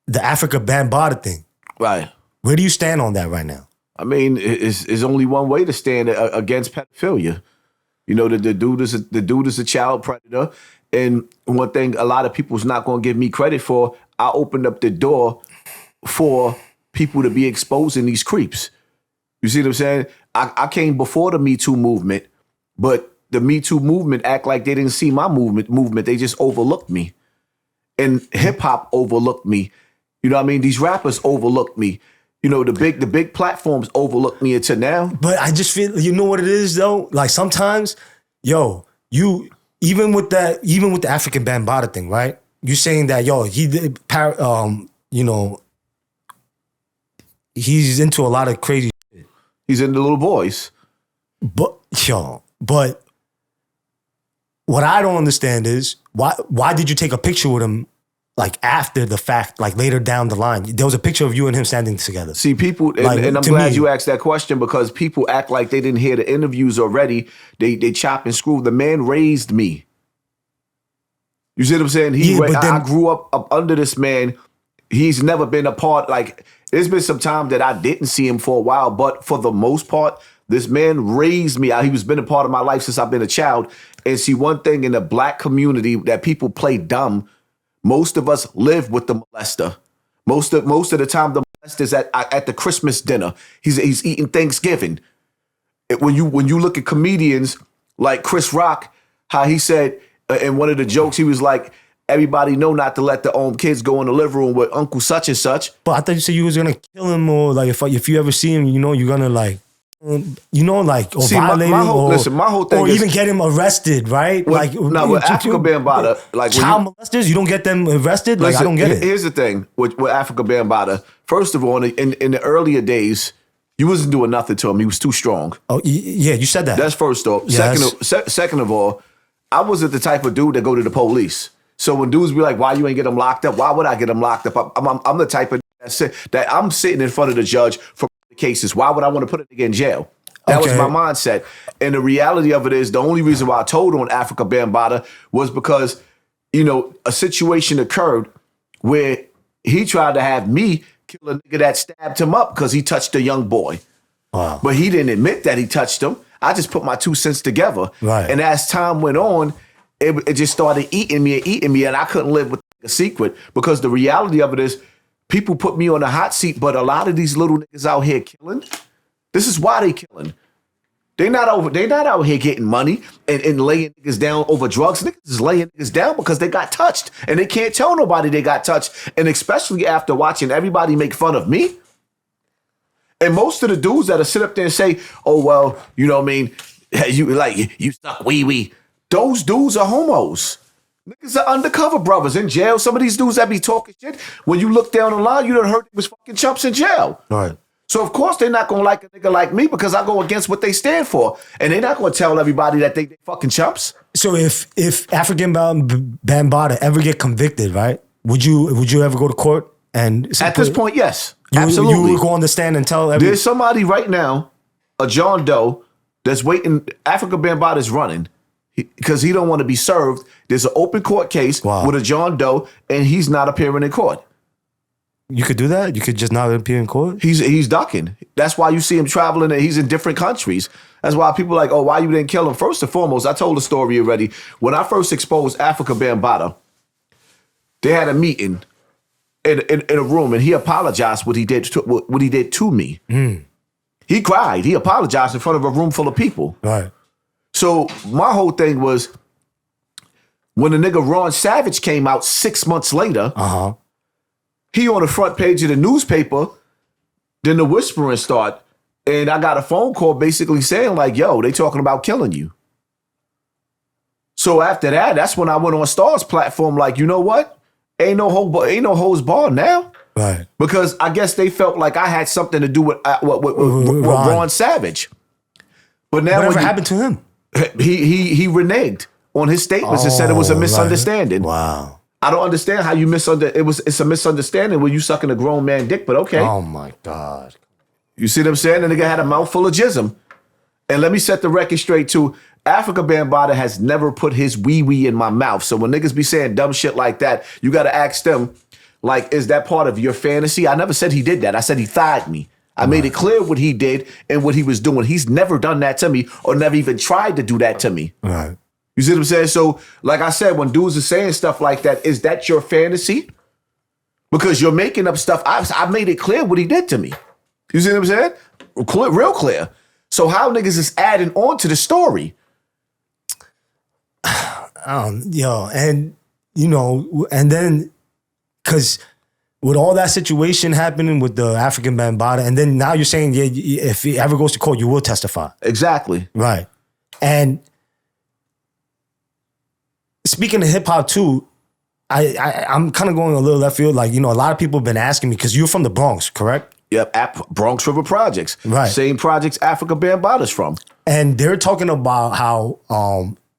the Afrika Bambaataa thing. Right. Where do you stand on that right now? I mean, it's only one way to stand against pedophilia. You know, the dude is a child predator. And one thing a lot of people's not going to give me credit for, I opened up the door for people to be exposing these creeps. You see what I'm saying? I came before the Me Too movement, but the Me Too movement act like they didn't see my movement. They just overlooked me. And hip hop overlooked me. You know what I mean? These rappers overlooked me. You know, the big platforms overlooked me until now. But I just feel, you know what it is though? Like sometimes, even with the African Bambaataa thing, right? You saying that, he did, he's into a lot of crazy shit. He's into little boys. But what I don't understand is why did you take a picture with him like after the fact, like later down the line? There was a picture of you and him standing together. See, people, and I'm glad you asked that question because people act like they didn't hear the interviews already. They chop and screw. The man raised me. You see what I'm saying? I grew up under this man. He's never been a part, like, there's been some time that I didn't see him for a while, but for the most part, this man raised me. He's been a part of my life since I've been a child. And see, one thing in the black community that people play dumb, most of us live with the molester. Most of the time, the molester's at the Christmas dinner. He's eating Thanksgiving. When you look at comedians like Chris Rock, how he said in one of the jokes, he was like, everybody know not to let their own kids go in the living room with Uncle such and such. But I thought you said you was gonna kill him, or like if you ever see him, you're gonna like. Or violate him, my whole thing or is, even get him arrested, right? With Afrika Bambaataa, like child molesters, you don't get them arrested. Like, I don't get it. Here's the thing with Afrika Bambaataa. First of all, in the earlier days, you wasn't doing nothing to him. He was too strong. Oh yeah, you said that. That's first off. Yes. Second of all, I wasn't the type of dude that go to the police. So when dudes be like, "Why you ain't get him locked up?" Why would I get him locked up? I'm the type of that I'm sitting in front of the judge for cases. Why would I want to put a nigga in jail? That was my mindset. And the reality of it is the only reason why I told on Afrika Bambaataa was because, a situation occurred where he tried to have me kill a nigga that stabbed him up because he touched a young boy. Wow. But he didn't admit that he touched him. I just put my 2 cents together. Right. And as time went on, it just started eating me, and I couldn't live with a secret because the reality of it is people put me on the hot seat, but a lot of these little niggas out here killing, this is why they killing. They not out here getting money and laying niggas down over drugs. Niggas is laying niggas down because they got touched. And they can't tell nobody they got touched. And especially after watching everybody make fun of me. And most of the dudes that'll sit up there and say, oh, well, you know what I mean? You stuck wee-wee. Those dudes are homos. Niggas are undercover brothers in jail. Some of these dudes that be talking shit, when you look down the line, you done heard they was fucking chumps in jail. Right. So, of course, they're not going to like a nigga like me because I go against what they stand for. And they're not going to tell everybody that they fucking chumps. So if African Bambaataa ever get convicted, right, would you ever go to court? And at this point, yes. Absolutely. You would go on the stand and tell everybody. There's somebody right now, a John Doe, that's waiting. Afrika Bambaataa is running because he don't want to be served. There's an open court case with a John Doe, and he's not appearing in court. You could do that? You could just not appear in court? He's ducking. That's why you see him traveling and he's in different countries. That's why people are like, oh, why you didn't kill him? First and foremost, I told the story already. When I first exposed Afrika Bambaataa, they had a meeting in a room and he apologized what he did to me. Mm. He cried. He apologized in front of a room full of people. Right. So my whole thing was when the nigga Ron Savage came out 6 months later, he on the front page of the newspaper, then the whispering start, and I got a phone call basically saying like, yo, they talking about killing you. So after that, that's when I went on Star's platform like, you know what? Ain't no hoes barred now. Right. Because I guess they felt like I had something to do with Ron Savage. But now whatever happened to him? He reneged on his statements and said it was a misunderstanding. Right. Wow. I don't understand how you it's a misunderstanding when you sucking a grown man dick, but okay. Oh my God. You see what I'm saying? The nigga had a mouthful of jism. And let me set the record straight too. Afrika Bambaataa has never put his wee-wee in my mouth. So when niggas be saying dumb shit like that, you gotta ask them, Like, is that part of your fantasy? I never said he did that. I said he thied me. I made it clear what he did and what he was doing. He's never done that to me or never even tried to do that to me. Right. You see what I'm saying? So, like I said, when dudes are saying stuff like that, is that your fantasy? Because you're making up stuff. I made it clear what he did to me. You see what I'm saying? Real clear. So how niggas is adding on to the story? Yo, and you know, and then because with all that situation happening with the African Bambaataa, and then now you're saying, yeah, if it ever goes to court, you will testify. Exactly. Right. And speaking of hip hop too, I'm kind of going a little left field. Like, you know, a lot of people have been asking me, because you're from the Bronx, correct? Yep, Bronx River Projects. Right. Same projects Afrika Bambaataa's from. And they're talking about how,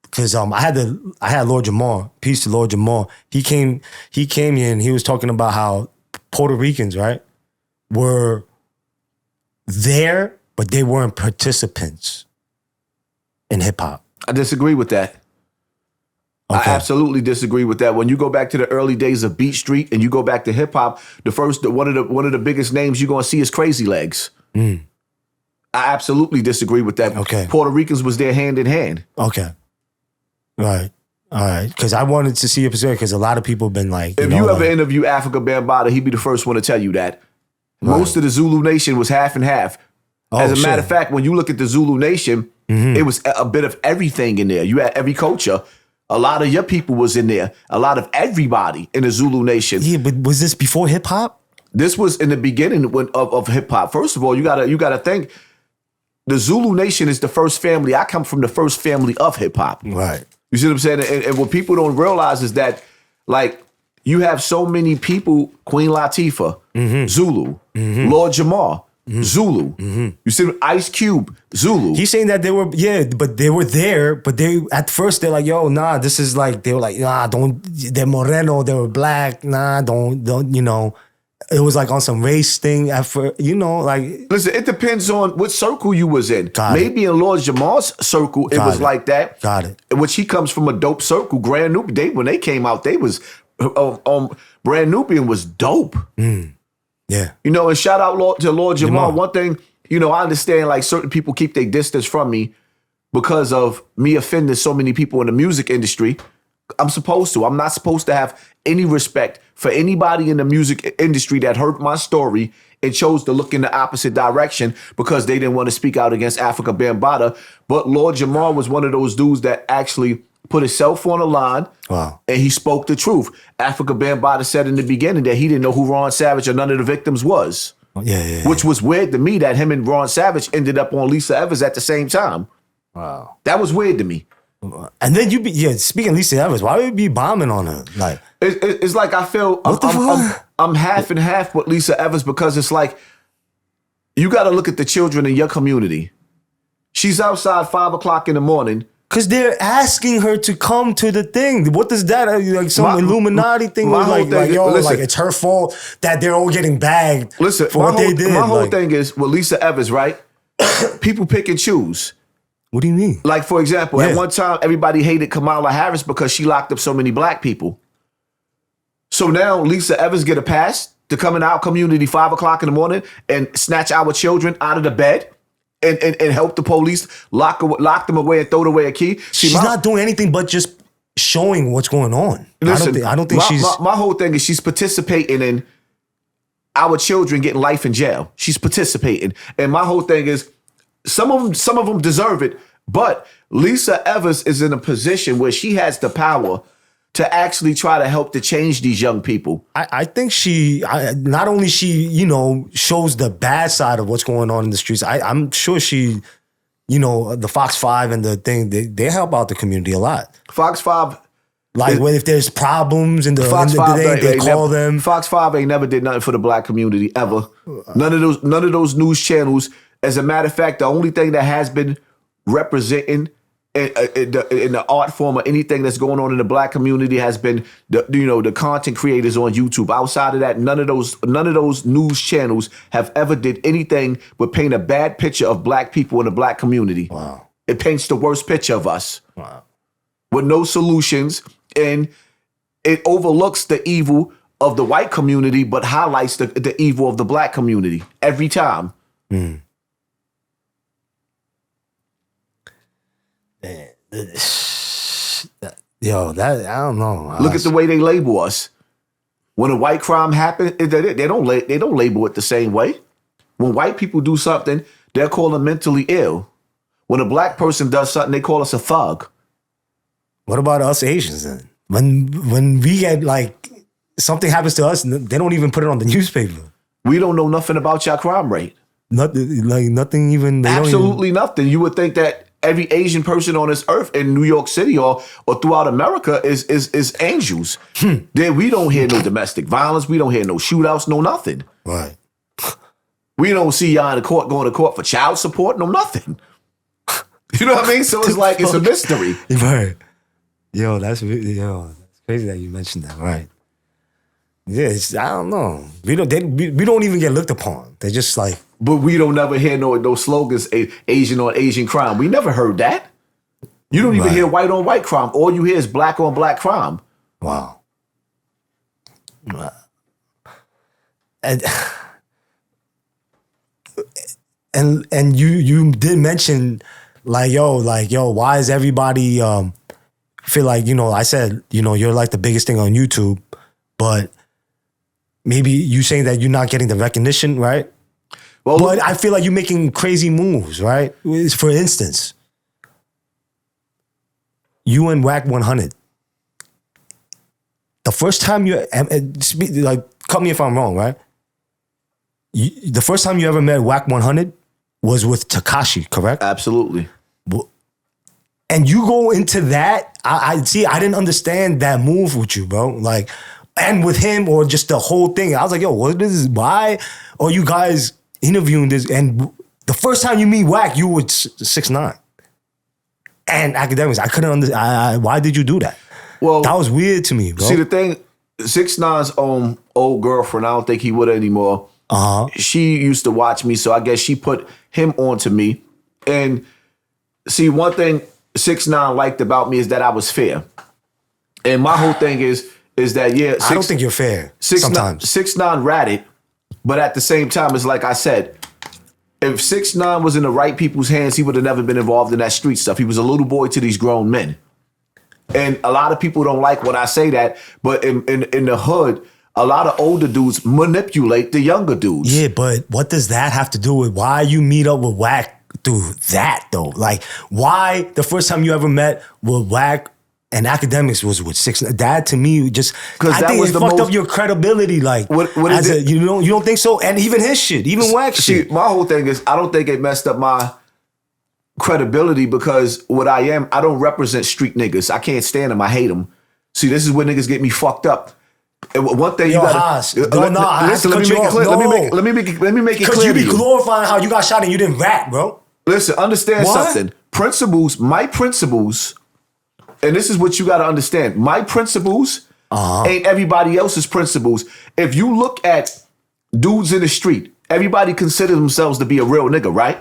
because I had Lord Jamar, peace to Lord Jamar. He came here and he was talking about how Puerto Ricans, right, were there, but they weren't participants in hip hop. I disagree with that. Okay. I absolutely disagree with that. When you go back to the early days of Beat Street and you go back to hip hop, one of the biggest names you're gonna see is Crazy Legs. I absolutely disagree with that. Okay. Puerto Ricans was there hand in hand. Okay. Right. All right. Because I wanted to see a perspective, because a lot of people have been like, if you ever interview Afrika Bambaataa, he'd be the first one to tell you that. Right. Most of the Zulu Nation was half and half. As a matter of fact, when you look at the Zulu Nation, it was a bit of everything in there. You had every culture. A lot of your people was in there. A lot of everybody in the Zulu Nation. Yeah, but was this before hip hop? This was in the beginning of hip hop. First of all, you gotta think the Zulu Nation is the first family. I come from the first family of hip hop. Right. You see what I'm saying? And what people don't realize is that, like, you have so many people. Queen Latifah, Zulu. Lord Jamar, Zulu. You see Ice Cube, Zulu. He's saying that they were, but they were there, but they, at first they're like, yo, nah, this is like, they were like, nah, don't, they're Moreno, they were black, nah, don't, you know. It was like on some race thing at first, you know, like. Listen, it depends on what circle you was in. Maybe in Lord Jamar's circle, it was like that. Got it. Which he comes from a dope circle. Grand Nubian, when they came out, they was, Brand Nubian was dope. Yeah. You know, and shout out to Lord Jamar. One thing, you know, I understand, like, certain people keep their distance from me because of me offending so many people in the music industry. I'm supposed to. I'm not supposed to have any respect for anybody in the music industry that heard my story and chose to look in the opposite direction because they didn't want to speak out against Afrika Bambaataa. But Lord Jamar was one of those dudes that actually put himself on the line. Wow. And he spoke the truth. Afrika Bambaataa said in the beginning that he didn't know who Ron Savage or none of the victims was. Yeah. Which was weird to me that him and Ron Savage ended up on Lisa Evers at the same time. Wow. That was weird to me. And then speaking of Lisa Evers, why would you be bombing on her? Like, it's like I feel I'm half and half with Lisa Evers because it's like you got to look at the children in your community. She's outside 5 o'clock in the morning. Because they're asking her to come to the thing. What does that, like some Illuminati thing? Like it's her fault that they're all getting bagged for what they did. My whole thing is with Lisa Evers, right? People pick and choose. What do you mean? Like, for example, at one time, everybody hated Kamala Harris because she locked up so many black people. So now Lisa Evers get a pass to come in our community 5 o'clock in the morning and snatch our children out of the bed and help the police lock them away and throw away a key. She's not doing anything but just showing what's going on. Listen, I don't think she's... My whole thing is she's participating in our children getting life in jail. She's participating. And my whole thing is some of them deserve it, but Lisa Evers is in a position where she has the power to actually try to help to change these young people. I think not only shows the bad side of what's going on in the streets. I'm sure she, the Fox 5 and the thing, they help out the community a lot. Fox 5. Like if there's problems in the Fox 5, they call them. Fox 5 ain't never did nothing for the black community ever. None of those news channels. As a matter of fact, the only thing that has been representing in the art form or anything that's going on in the black community has been the content creators on YouTube. Outside of that, none of those news channels have ever did anything but paint a bad picture of black people in the black community. Wow. It paints the worst picture of us. Wow. With no solutions, and it overlooks the evil of the white community, but highlights the evil of the black community every time. Mm. Yo, that I don't know. Look at the way they label us. When a white crime happens, they don't label it the same way. When white people do something, they're called them mentally ill. When a black person does something, they call us a thug. What about us Asians then? When we get like something happens to us, they don't even put it on the newspaper. We don't know nothing about your crime rate. Nothing even. Absolutely nothing. You would think that every Asian person on this earth in New York City or throughout America is angels. Then we don't hear no domestic violence. We don't hear no shootouts. No nothing. Right. We don't see y'all in the court going to court for child support. No nothing. You know what I mean? So it's like it's a mystery. Right. Yo, that's crazy that you mentioned that. Right. Yeah, I don't know. We don't even get looked upon. They're just like. But we don't never hear no slogans, Asian on Asian crime. We never heard that. You don't even hear white on white crime. All you hear is black on black crime. Wow. And you did mention like yo, why is everybody feel like, I said, you're like the biggest thing on YouTube, but maybe you saying that you're not getting the recognition, right? Well, but I feel like you're making crazy moves, right? For instance, you and WACK100. The first time cut me if I'm wrong, right? The first time you ever met WACK100 was with Tekashi, correct? Absolutely. And you go into that, I didn't understand that move with you, bro. Like, and with him or just the whole thing. I was like, yo, what is this? Why are you guys interviewing this? And the first time you meet Wack, you were 6'9". And academics, I couldn't understand. Why did you do that? Well, that was weird to me, bro. See, the thing, 6'9's old girlfriend, I don't think he would anymore. She used to watch me, so I guess she put him onto me. And see, one thing 6'9 liked about me is that I was fair. And my whole thing is that, I don't think you're fair sometimes. 6'9 ratted, but at the same time, it's like I said, if 6'9 was in the right people's hands, he would have never been involved in that street stuff. He was a little boy to these grown men. And a lot of people don't like when I say that, but in the hood, a lot of older dudes manipulate the younger dudes. Yeah, but what does that have to do with why you meet up with Wack through that, though? like, why the first time you ever met with Wack and academics was with 6'9"? That to me just, I think it fucked up your credibility. Like, you don't think so? And even his shit, even Wack's shit. My whole thing is, I don't think it messed up my credibility because what I am, I don't represent street niggas. I can't stand them. I hate them. See, this is where niggas get me fucked up. And one thing you gotta listen. Let me make it clear. Let me make it clear. Because you be glorifying how you got shot and you didn't rap, bro. Listen, understand something. My principles, and this is what you gotta understand. My principles ain't everybody else's principles. If you look at dudes in the street, everybody considers themselves to be a real nigga, right?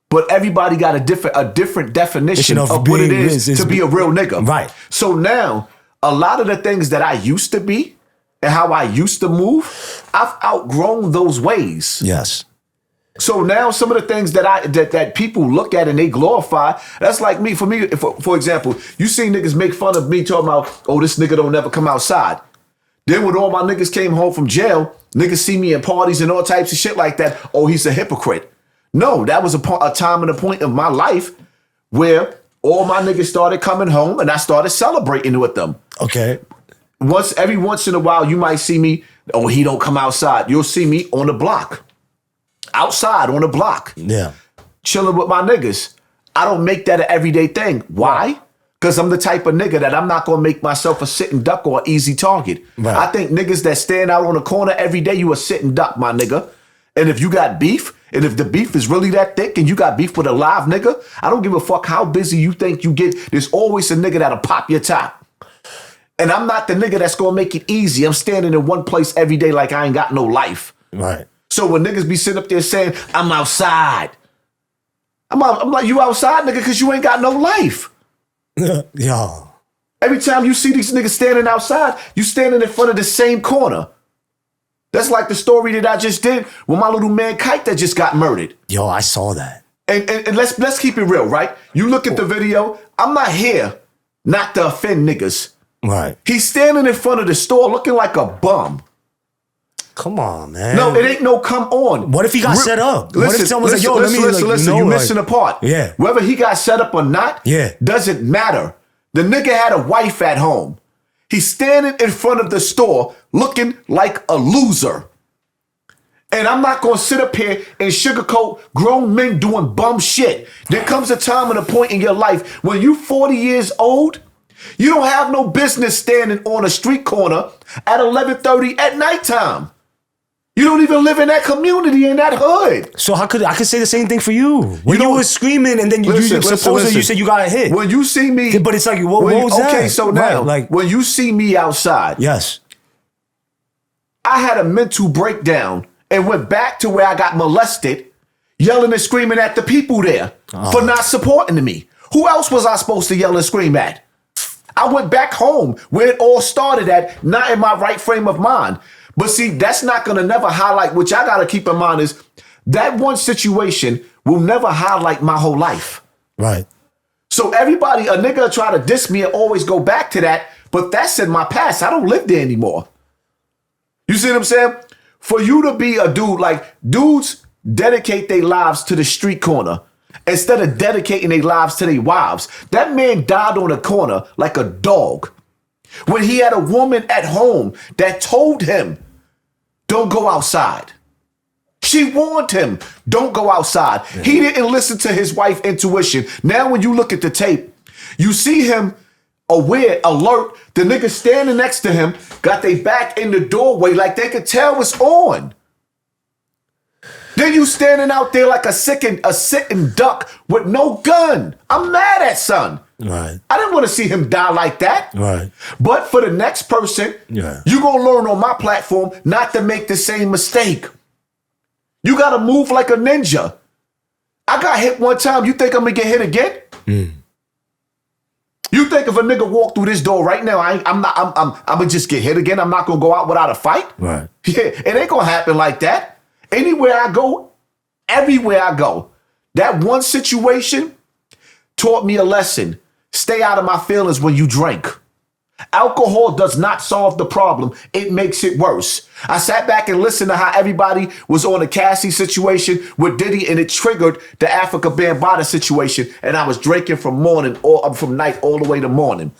But everybody got a different definition of what it is to be a real nigga. Right. So now, a lot of the things that I used to be and how I used to move, I've outgrown those ways. Yes. So now some of the things that people look at and they glorify, that's like me. For example, you see niggas make fun of me talking about, oh, this nigga don't never come outside. Then when all my niggas came home from jail, niggas see me in parties and all types of shit like that. Oh, he's a hypocrite. No, that was a time and a point of my life where all my niggas started coming home and I started celebrating with them. Okay. Every once in a while, you might see me, oh, he don't come outside. You'll see me on the block. Outside on the block. Yeah. Chilling with my niggas. I don't make that an everyday thing. Why? Because I'm the type of nigga that I'm not going to make myself a sitting duck or an easy target. Right. I think niggas that stand out on the corner every day, you a sitting duck, my nigga. And if you got beef, and if the beef is really that thick and you got beef with a live nigga, I don't give a fuck how busy you think you get. There's always a nigga that'll pop your top. And I'm not the nigga that's going to make it easy. I'm standing in one place every day like I ain't got no life. Right. So when niggas be sitting up there saying, I'm outside. I'm like, you outside, nigga, because you ain't got no life. Yo. Every time you see these niggas standing outside, you standing in front of the same corner. That's like the story that I just did with my little man Kite that just got murdered. Yo, I saw that. And let's keep it real, right? You look at the video. I'm not here not to offend niggas. Right. He's standing in front of the store looking like a bum. Come on, man. No, it ain't no come on. What if he got set up? Listen, what if someone's like, yo, listen, you're missing a part. Yeah. Whether he got set up or not, doesn't matter. The nigga had a wife at home. He's standing in front of the store looking like a loser. And I'm not going to sit up here and sugarcoat grown men doing bum shit. There comes a time and a point in your life when you're 40 years old, you don't have no business standing on a street corner at 11:30 at nighttime. You don't even live in that community, in that hood. So I could say the same thing for you. When you were screaming and then you supposedly you said you got hit. When you see me, but it's like, what was that? Okay, so now, when you see me outside, yes, I had a mental breakdown and went back to where I got molested, yelling and screaming at the people there for not supporting me. Who else was I supposed to yell and scream at? I went back home where it all started at, not in my right frame of mind. But see, that's not going to never highlight, which I got to keep in mind is that one situation will never highlight my whole life. Right. So everybody, a nigga try to diss me and always go back to that, but that's in my past. I don't live there anymore. You see what I'm saying? For you to be a dude, like dudes dedicate their lives to the street corner instead of dedicating their lives to their wives. That man died on a corner like a dog when he had a woman at home that told him, don't go outside. She warned him, don't go outside. Yeah. He didn't listen to his wife's intuition. Now when you look at the tape, you see him aware, alert. The nigga standing next to him got their back in the doorway like they could tell it's on. Then you standing out there like a sitting duck with no gun. I'm mad at son. Right. I didn't want to see him die like that. Right. But for the next person, you're going to learn on my platform not to make the same mistake. You got to move like a ninja. I got hit one time. You think I'm going to get hit again? Mm. You think if a nigga walk through this door right now, I'm going to just get hit again? I'm not going to go out without a fight? Right. Yeah, it ain't going to happen like that. Anywhere I go, everywhere I go, that one situation taught me a lesson. Stay out of my feelings when you drink. Alcohol does not solve the problem. It makes it worse. I sat back and listened to how everybody was on the Cassie situation with Diddy, and it triggered the Afrika Bambaataa situation. And I was drinking from night all the way to morning.